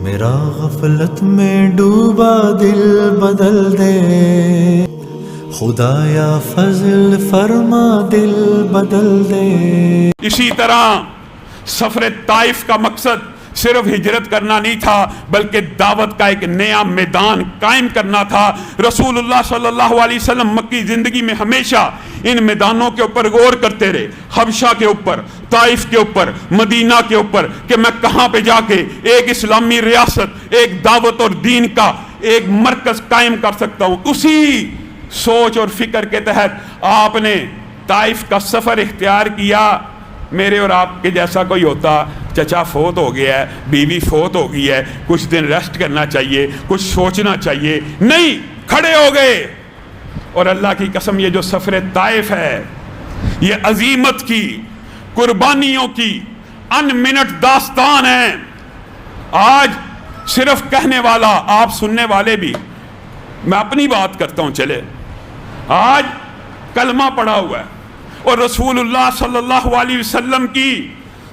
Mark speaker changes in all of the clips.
Speaker 1: میرا غفلت میں ڈوبا دل بدل دے، خدایا فضل فرما دل بدل دے۔
Speaker 2: اسی طرح سفر طائف کا مقصد صرف ہجرت کرنا نہیں تھا بلکہ دعوت کا ایک نیا میدان قائم کرنا تھا۔ رسول اللہ صلی اللہ علیہ وسلم مکی زندگی میں ہمیشہ ان میدانوں کے اوپر غور کرتے رہے، حبشہ کے اوپر، طائف کے اوپر، مدینہ کے اوپر، کہ میں کہاں پہ جا کے ایک اسلامی ریاست، ایک دعوت اور دین کا ایک مرکز قائم کر سکتا ہوں۔ اسی سوچ اور فکر کے تحت آپ نے طائف کا سفر اختیار کیا۔ میرے اور آپ کے جیسا کوئی ہوتا، چچا فوت ہو گیا ہے، بیوی فوت ہو گئی ہے، کچھ دن ریسٹ کرنا چاہیے، کچھ سوچنا چاہیے، نہیں، کھڑے ہو گئے۔ اور اللہ کی قسم یہ جو سفر طائف ہے، یہ عظیمت کی، قربانیوں کی ان منٹ داستان ہے۔ آج صرف کہنے والا، آپ سننے والے بھی، میں اپنی بات کرتا ہوں، چلے آج کلمہ پڑا ہوا ہے اور رسول اللہ صلی اللہ علیہ وسلم کی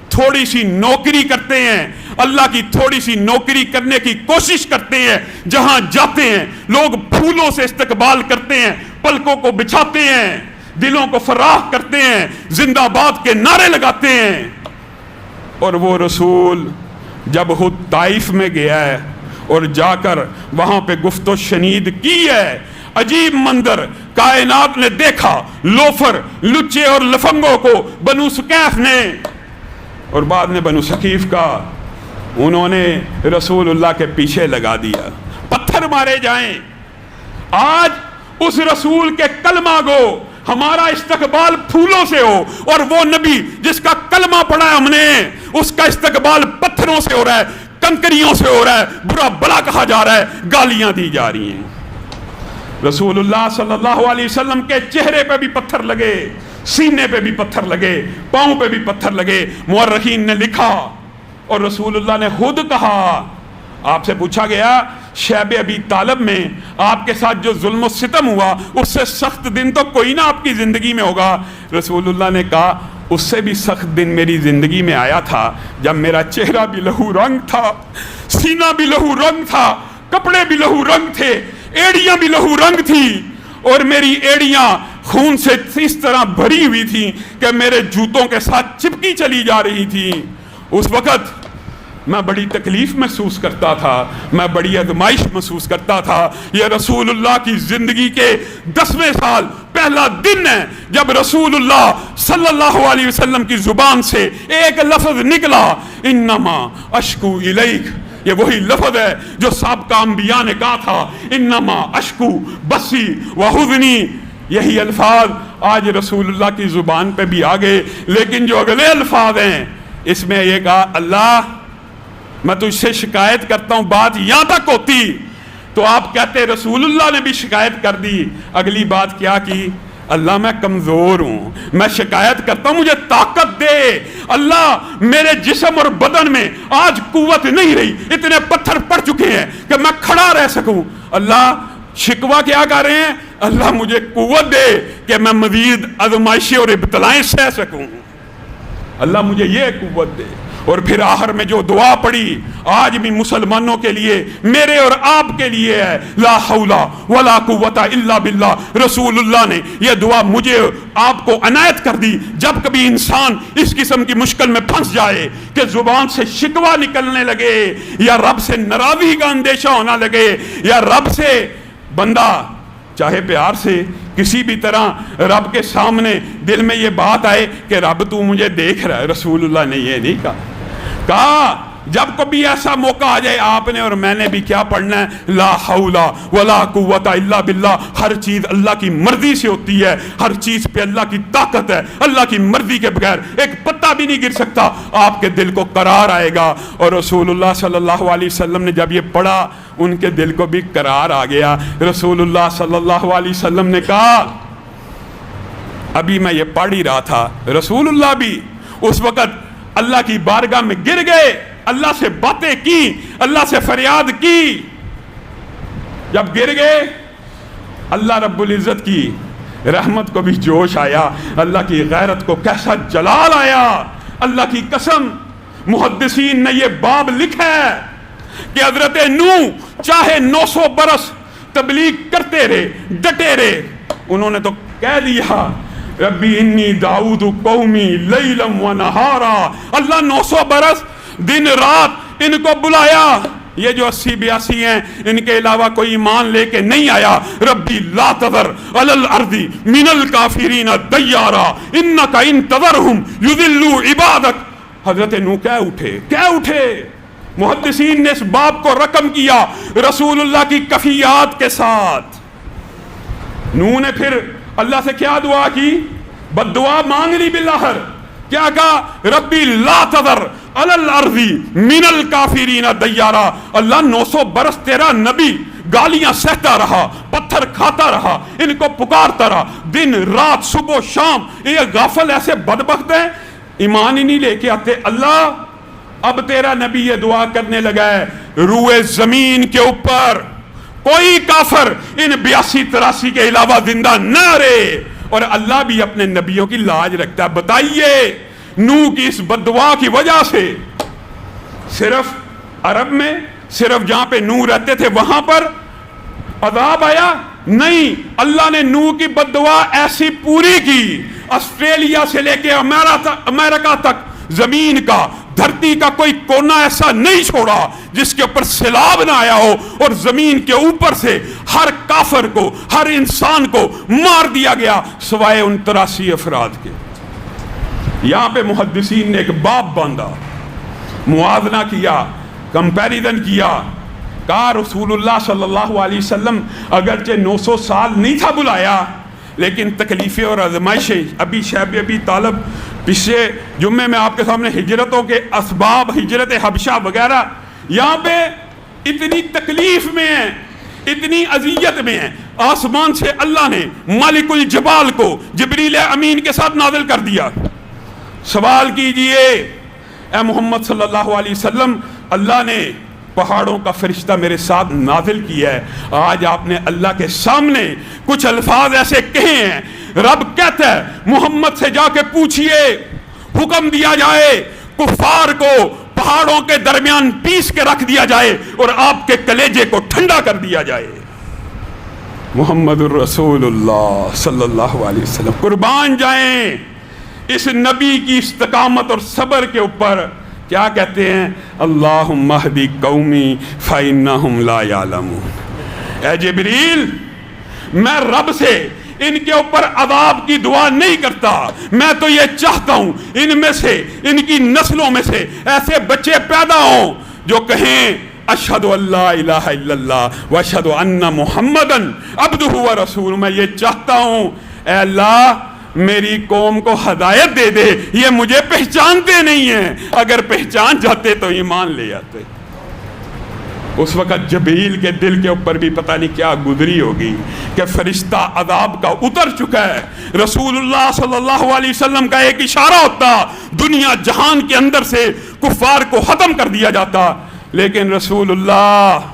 Speaker 2: تھوڑی سی نوکری کرتے ہیں، اللہ کی تھوڑی سی نوکری کرنے کی کوشش کرتے ہیں، جہاں جاتے ہیں لوگ پھولوں سے استقبال کرتے ہیں، پلکوں کو بچھاتے ہیں، دلوں کو فراخ کرتے ہیں، زندہ باد کے نعرے لگاتے ہیں۔ اور وہ رسول جب خود طائف میں گیا ہے اور جا کر وہاں پہ گفت و شنید کی ہے، عجیب منظر کائنات نے دیکھا، لوفر، لچے اور لفنگوں کو بنو ثقیف نے اور بعد میں بنو ثقیف کا، انہوں نے رسول اللہ کے پیچھے لگا دیا، پتھر مارے جائیں۔ آج اس رسول کے کلمہ گو ہمارا استقبال پھولوں سے ہو، اور وہ نبی جس کا کلمہ پڑھا ہے ہم نے، اس کا استقبال پتھروں سے ہو رہا ہے، کنکریوں سے ہو رہا ہے، برا بلا کہا جا رہا ہے، گالیاں دی جا رہی ہیں۔ رسول اللہ صلی اللہ علیہ وسلم کے چہرے پہ بھی پتھر لگے، سینے پہ بھی پتھر لگے، پاؤں پہ بھی پتھر لگے۔ مورخین نے لکھا اور رسول اللہ نے خود کہا، آپ سے پوچھا گیا شیب ابی طالب میں آپ کے ساتھ جو ظلم و ستم ہوا، اس سے سخت دن تو کوئی نہ آپ کی زندگی میں ہوگا۔ رسول اللہ نے کہا اس سے بھی سخت دن میری زندگی میں آیا تھا جب میرا چہرہ بھی لہو رنگ تھا، سینہ بھی لہو رنگ تھا، کپڑے بھی لہو رنگ تھے، ایڑیاں بھی لہو رنگ تھی، اور میری ایڑیاں خون سے اس طرح بھری ہوئی تھی کہ میرے جوتوں کے ساتھ چپکی چلی جا رہی تھی۔ اس وقت میں بڑی تکلیف محسوس کرتا تھا، میں بڑی آزمائش محسوس کرتا تھا۔ یہ رسول اللہ کی زندگی کے 10ویں سال پہلا دن ہے جب رسول اللہ صلی اللہ علیہ وسلم کی زبان سے ایک لفظ نکلا، انما اشکو الیک۔ یہ وہی لفظ ہے جو سابقہ انبیاء نے کہا تھا، انما اشکو بسی وحزنی۔ یہی الفاظ آج رسول اللہ کی زبان پہ بھی آ گئے، لیکن جو اگلے الفاظ ہیں اس میں یہ کہا، اللہ میں تجھ سے شکایت کرتا ہوں، بات یہاں تک ہوتی تو آپ کہتے رسول اللہ نے بھی شکایت کر دی۔ اگلی بات کیا کی، اللہ میں کمزور ہوں، میں شکایت کرتا ہوں مجھے طاقت دے۔ اللہ میرے جسم اور بدن میں آج قوت نہیں رہی، اتنے پتھر پڑ چکے ہیں کہ میں کھڑا رہ سکوں۔ اللہ شکوہ کیا کر رہے ہیں، اللہ مجھے قوت دے کہ میں مزید آزمائشیں اور ابتلائیں سہ سکوں، اللہ مجھے یہ قوت دے۔ اور پھر آخر میں جو دعا پڑی آج بھی مسلمانوں کے لیے، میرے اور آپ کے لیے ہے، لا حول ولا قوت الا باللہ۔ رسول اللہ نے یہ دعا مجھے آپ کو عنایت کر دی۔ جب کبھی انسان اس قسم کی مشکل میں پھنس جائے کہ زبان سے شکوہ نکلنے لگے، یا رب سے ناراضگی کا اندیشہ ہونا لگے، یا رب سے بندہ چاہے پیار سے کسی بھی طرح رب کے سامنے دل میں یہ بات آئے کہ رب تو مجھے دیکھ رہا ہے، رسول اللہ نے یہ نہیں کہا جب کبھی ایسا موقع آ جائے آپ نے اور میں نے بھی کیا پڑھنا ہے، لا حول ولا قوت الا باللہ۔ ہر چیز اللہ کی مرضی سے ہوتی ہے، ہر چیز پہ اللہ کی طاقت ہے، اللہ کی مرضی کے بغیر ایک پتہ بھی نہیں گر سکتا۔ آپ کے دل کو قرار آئے گا، اور رسول اللہ صلی اللہ علیہ وسلم نے جب یہ پڑھا ان کے دل کو بھی قرار آ گیا۔ رسول اللہ صلی اللہ علیہ وسلم نے کہا، ابھی میں یہ پڑھ ہی رہا تھا، رسول اللہ بھی اس وقت اللہ کی بارگاہ میں گر گئے، اللہ سے باتیں کی، اللہ سے فریاد کی۔ جب گر گئے اللہ رب العزت کی رحمت کو بھی جوش آیا، اللہ کی غیرت کو کیسا جلال آیا۔ اللہ کی قسم محدثین نے یہ باب لکھا ہے، کہ حضرت نوح چاہے 900 برس تبلیغ کرتے رہے، ڈٹے رہے، انہوں نے تو کہہ دیا ربی انی دعوت قومی لیلا و نہارا، اللہ 900 برس دن رات ان کو بلایا، یہ جو 80-82 ہیں ان کے علاوہ کوئی ایمان لے کے نہیں آیا، ربی لا تذر علی الارض من الکافرین دیارا انک ان تذرہم یضلوا عبادک۔ حضرت نوح کہہ اٹھے، محدثین نے اس باب کو رقم کیا رسول اللہ کی کفیات کے ساتھ۔ نوح نے پھر اللہ سے کیا دعا کی؟ بد دعا مانگ لی بالآخر، کیا کہا ربی لا تذر علی الارض من الکافرین دیارا، اللہ 900 برس تیرا نبی گالیاں سہتا رہا، پتھر کھاتا رہا، ان کو پکارتا رہا دن رات صبح و شام، یہ غافل ایسے بدبخت ہیں ایمان ہی نہیں لے کے آتے، اللہ اب تیرا نبی یہ دعا کرنے لگا ہے روئے زمین کے اوپر کوئی کافر ان 82-83 کے علاوہ زندہ نہ رہے، اور اللہ بھی اپنے نبیوں کی لاج رکھتا ہے۔ بتائیے نوح کی اس بددعا کی وجہ سے صرف عرب میں، صرف جہاں پہ نوح رہتے تھے وہاں پر عذاب آیا؟ نہیں، اللہ نے نوح کی بددعا ایسی پوری کی، آسٹریلیا سے لے کے امریکہ تک زمین کا، دھرتی کا کوئی کونا ایسا نہیں چھوڑا جس کے اوپر سیلاب نہ آیا ہو، اور زمین کے اوپر سے ہر کافر کو، ہر انسان کو مار دیا گیا سوائے ان 83 افراد کے۔ یہاں پہ محدثین نے ایک باب باندھا، موازنہ کیا، کمپیریزن کیا، کہا رسول اللہ صلی اللہ علیہ وسلم اگرچہ 900 سال نہیں تھا بلایا، لیکن تکلیفیں اور آزمائشیں، ابی طالب پچھلے جمعے میں آپ کے سامنے ہجرتوں کے اسباب، ہجرت حبشہ وغیرہ، یہاں پہ اتنی تکلیف میں ہیں، اتنی اذیت میں ہیں، آسمان سے اللہ نے مالک الجبال کو جبریل امین کے ساتھ نازل کر دیا۔ سوال کیجئے اے محمد صلی اللہ علیہ وسلم، اللہ نے پہاڑوں کا فرشتہ میرے ساتھ نازل کیا ہے، آج آپ نے اللہ کے سامنے کچھ الفاظ ایسے کہے ہیں، رب کہتا ہے محمد سے جا کے پوچھئے، حکم دیا جائے کفار کو پہاڑوں کے درمیان پیس کے رکھ دیا جائے اور آپ کے کلیجے کو ٹھنڈا کر دیا جائے۔ محمد الرسول اللہ صلی اللہ علیہ وسلم قربان جائیں اس نبی کی استقامت اور صبر کے اوپر۔ کیا کہتے ہیں؟ اللہم اہدی قومی فإنہم لا یعلمون۔ اے جبریل، میں رب سے ان کے اوپر عذاب کی دعا نہیں کرتا، میں تو یہ چاہتا ہوں ان میں سے، ان کی نسلوں میں سے ایسے بچے پیدا ہوں جو کہیں اشہد ان لا الہ الا اللہ واشہد ان محمدن عبدہ ورسولہ۔ میں یہ چاہتا ہوں اے اللہ میری قوم کو ہدایت دے دے، یہ مجھے پہچانتے نہیں ہیں، اگر پہچان جاتے تو ایمان لے آتے۔ اس وقت جبریل کے دل کے اوپر بھی پتہ نہیں کیا گزری ہوگی کہ فرشتہ عذاب کا اتر چکا ہے۔ رسول اللہ صلی اللہ علیہ وسلم کا ایک اشارہ ہوتا، دنیا جہان کے اندر سے کفار کو ختم کر دیا جاتا، لیکن رسول اللہ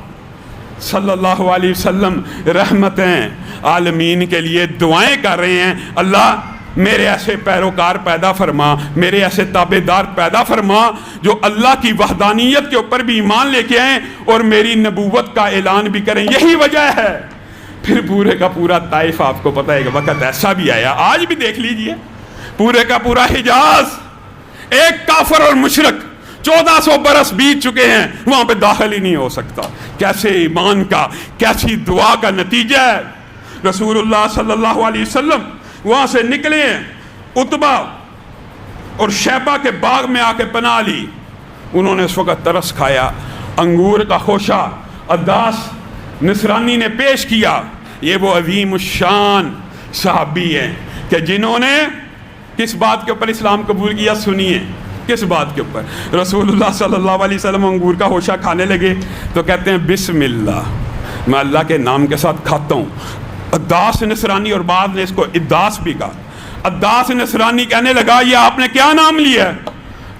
Speaker 2: صلی اللہ علیہ وسلم رحمتیں عالمین کے لیے دعائیں کر رہے ہیں، اللہ میرے ایسے پیروکار پیدا فرما، میرے ایسے تابعدار پیدا فرما جو اللہ کی وحدانیت کے اوپر بھی ایمان لے کے آئیں اور میری نبوت کا اعلان بھی کریں۔ یہی وجہ ہے پھر پورے کا پورا طائف، آپ کو پتہ ہے کہ وقت ایسا بھی آیا، آج بھی دیکھ لیجئے، پورے کا پورا حجاز ایک کافر اور مشرک 1400 برس بیت چکے ہیں، وہاں پہ داخل ہی نہیں ہو سکتا۔ کیسے ایمان کا، کیسی دعا کا نتیجہ ہے۔ رسول اللہ صلی اللہ علیہ وسلم وہاں سے نکلے ہیں، عتبہ اور شیبہ کے باغ میں آ کے پناہ لی، انہوں نے اس وقت ترس کھایا، انگور کا خوشہ عداس نصرانی نے پیش کیا۔ یہ وہ عظیم الشان صحابی ہیں کہ جنہوں نے کس بات کے اوپر اسلام قبول کیا؟ سنیے کس بات کے اوپر؟ رسول اللہ صلی اللہ علیہ وسلم انگور کا ہوشہ کھانے لگے تو کہتے ہیں بسم اللہ، میں اللہ کے نام کے ساتھ کھاتا ہوں۔ عداس نصرانی، اور بعد نے اس کو اداس بھی کہا، عداس نصرانی کہنے لگا یہ آپ نے کیا نام لیا ہے؟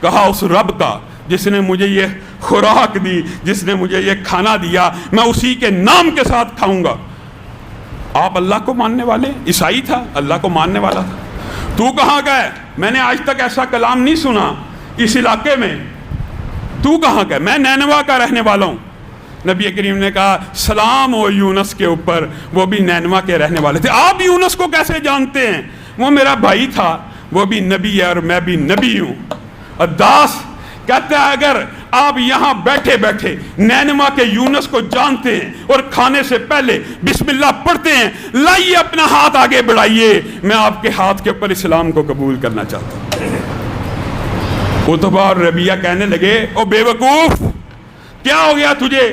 Speaker 2: کہا اس رب کا جس نے مجھے یہ خوراک دی، جس نے مجھے یہ کھانا دیا، میں اسی کے نام کے ساتھ کھاؤں گا۔ آپ اللہ کو ماننے والے؟ عیسائی تھا، اللہ کو ماننے والا تھا۔ تو کہاں گئے؟ میں نے آج تک ایسا کلام نہیں سنا اس علاقے میں۔ تو کہاں گئے؟ میں نینوا کا رہنے والا ہوں۔ نبی کریم نے کہا سلام ہو یونس کے اوپر، وہ بھی نینوا کے رہنے والے تھے۔ آپ یونس کو کیسے جانتے ہیں؟ وہ میرا بھائی تھا، وہ بھی نبی ہے اور میں بھی نبی ہوں۔ عداس کہتا ہے اگر آپ یہاں بیٹھے بیٹھے نینوا کے یونس کو جانتے ہیں اور کھانے سے پہلے بسم اللہ پڑھتے ہیں، لائیے اپنا ہاتھ آگے بڑھائیے، میں آپ کے ہاتھ کے اوپر اسلام کو قبول کرنا چاہتا ہوں۔ عتبہ اور ربیعہ کہنے لگے او بے وقوف، کیا ہو گیا تجھے؟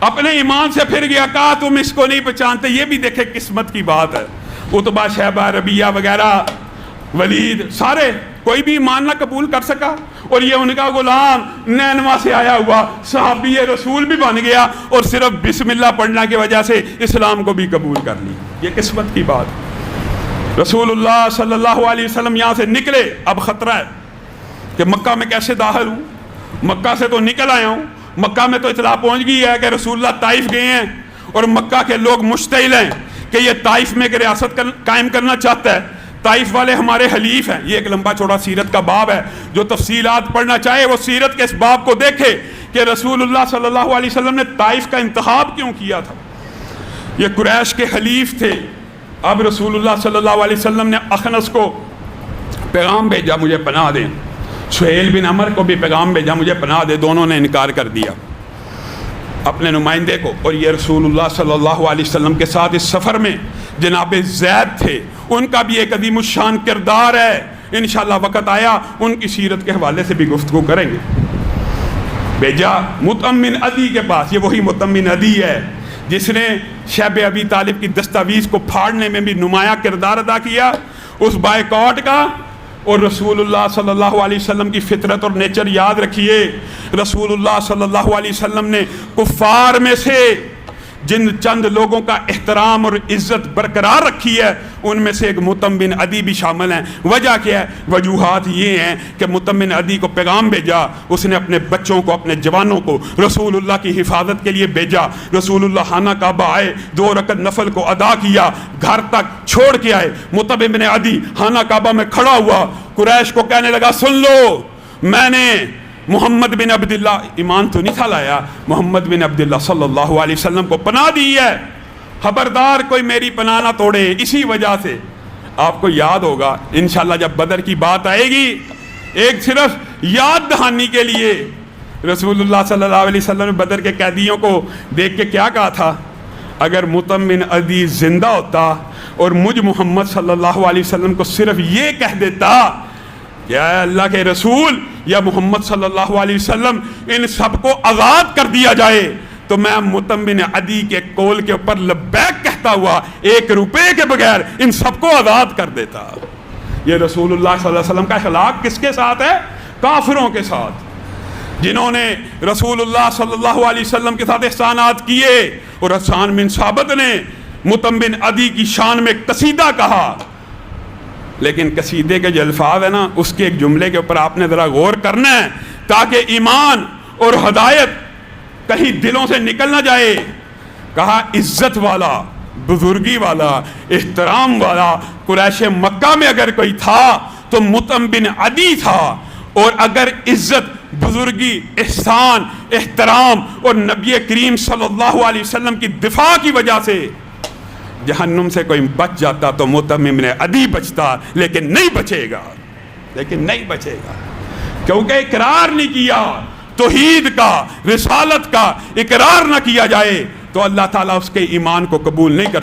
Speaker 2: اپنے ایمان سے پھر گیا، کہا تم اس کو نہیں پہچانتے۔ یہ بھی دیکھے قسمت کی بات ہے، عتبہ، شیبہ، ربیعہ وغیرہ، ولید، سارے کوئی بھی ایمان نہ قبول کر سکا، اور یہ ان کا غلام نینوا سے آیا ہوا صحابی رسول بھی بن گیا اور صرف بسم اللہ پڑھنے کی وجہ سے اسلام کو بھی قبول کر لی۔ یہ قسمت کی بات۔ رسول اللہ صلی اللہ علیہ وسلم یہاں سے نکلے، اب خطرہ ہے کہ مکہ میں کیسے داخل ہوں؟ مکہ سے تو نکل آیا ہوں، مکہ میں تو اطلاع پہنچ گئی ہے کہ رسول اللہ طائف گئے ہیں اور مکہ کے لوگ مشتعل ہیں کہ یہ طائف میں ایک ریاست قائم کرنا چاہتا ہے، طائف والے ہمارے حلیف ہیں۔ یہ ایک لمبا چوڑا سیرت کا باب ہے، جو تفصیلات پڑھنا چاہے وہ سیرت کے اس باب کو دیکھے کہ رسول اللہ صلی اللہ علیہ وسلم نے طائف کا انتخاب کیوں کیا تھا۔ یہ قریش کے حلیف تھے۔ اب رسول اللہ صلی اللہ علیہ وسلم نے اخنس کو پیغام بھیجا مجھے پناہ دیں، سہیل بن عمر کو بھی پیغام بھیجا مجھے پناہ دے، دونوں نے انکار کر دیا اپنے نمائندے کو۔ اور یہ رسول اللہ صلی اللہ علیہ وسلم کے ساتھ اس سفر میں جناب زید تھے، ان کا بھی ایک عظیم الشان کردار ہے، انشاءاللہ وقت آیا ان کی سیرت کے حوالے سے بھی گفتگو کریں گے۔ بھیجا مطعم بن عدی کے پاس، یہ وہی مطعم بن عدی ہے جس نے شیب ابی طالب کی دستاویز کو پھاڑنے میں بھی نمایاں کردار ادا کیا، اس بائیکاٹ کا۔ اور رسول اللہ صلی اللہ علیہ وسلم کی فطرت اور نیچر یاد رکھیے، رسول اللہ صلی اللہ علیہ وسلم نے کفار میں سے جن چند لوگوں کا احترام اور عزت برقرار رکھی ہے ان میں سے ایک مطعم بن عدی بھی شامل ہیں۔ وجہ کیا ہے؟ وجوہات یہ ہیں کہ مطعم بن عدی کو پیغام بھیجا، اس نے اپنے بچوں کو، اپنے جوانوں کو رسول اللہ کی حفاظت کے لیے بھیجا۔ رسول اللہ خانہ کعبہ آئے، 2 رکعت نفل کو ادا کیا، گھر تک چھوڑ کے آئے۔ مطعم بن عدی خانہ کعبہ میں کھڑا ہوا، قریش کو کہنے لگا سن لو، میں نے محمد بن عبداللہ، ایمان تو نہیں تھا لایا، محمد بن عبداللہ صلی اللہ علیہ وسلم کو پناہ دی ہے، خبردار کوئی میری پناہ نہ توڑے۔ اسی وجہ سے آپ کو یاد ہوگا انشاءاللہ جب بدر کی بات آئے گی، ایک صرف یاد دہانی کے لیے رسول اللہ صلی اللہ علیہ وسلم نے بدر کے قیدیوں کو دیکھ کے کیا کہا تھا؟ اگر مطعم بن عدی زندہ ہوتا اور مجھ محمد صلی اللہ علیہ وسلم کو صرف یہ کہہ دیتا کہ اے اللہ کے رسول یا محمد صلی اللہ علیہ وسلم ان سب کو آزاد کر دیا جائے، تو میں مطعم بن عدی کے قول کے اوپر لبیک کہتا ہوا 1 روپے کے بغیر ان سب کو آزاد کر دیتا۔ یہ رسول اللہ صلی اللہ علیہ وسلم کا اخلاق کس کے ساتھ ہے؟ کافروں کے ساتھ، جنہوں نے رسول اللہ صلی اللہ علیہ وسلم کے ساتھ احسانات کیے۔ اور حسان بن ثابت نے مطعم بن عدی کی شان میں قصیدہ کہا، لیکن قصیدے کے جو الفاظ ہیں نا، اس کے ایک جملے کے اوپر آپ نے ذرا غور کرنا ہے تاکہ ایمان اور ہدایت کہیں دلوں سے نکل نہ جائے۔ کہا عزت والا، بزرگی والا، احترام والا قریش مکہ میں اگر کوئی تھا تو مطعم بن عدی تھا، اور اگر عزت، بزرگی، احسان، احترام اور نبی کریم صلی اللہ علیہ وسلم کی دفاع کی وجہ سے جہنم سے کوئی بچ جاتا تو مطعم بن عدی بچتا، لیکن نہیں بچے گا، کیونکہ اقرار نہیں کیا توحید کا، رسالت کا اقرار نہ کیا جائے تو اللہ تعالیٰ اس کے ایمان کو قبول نہیں کرتا۔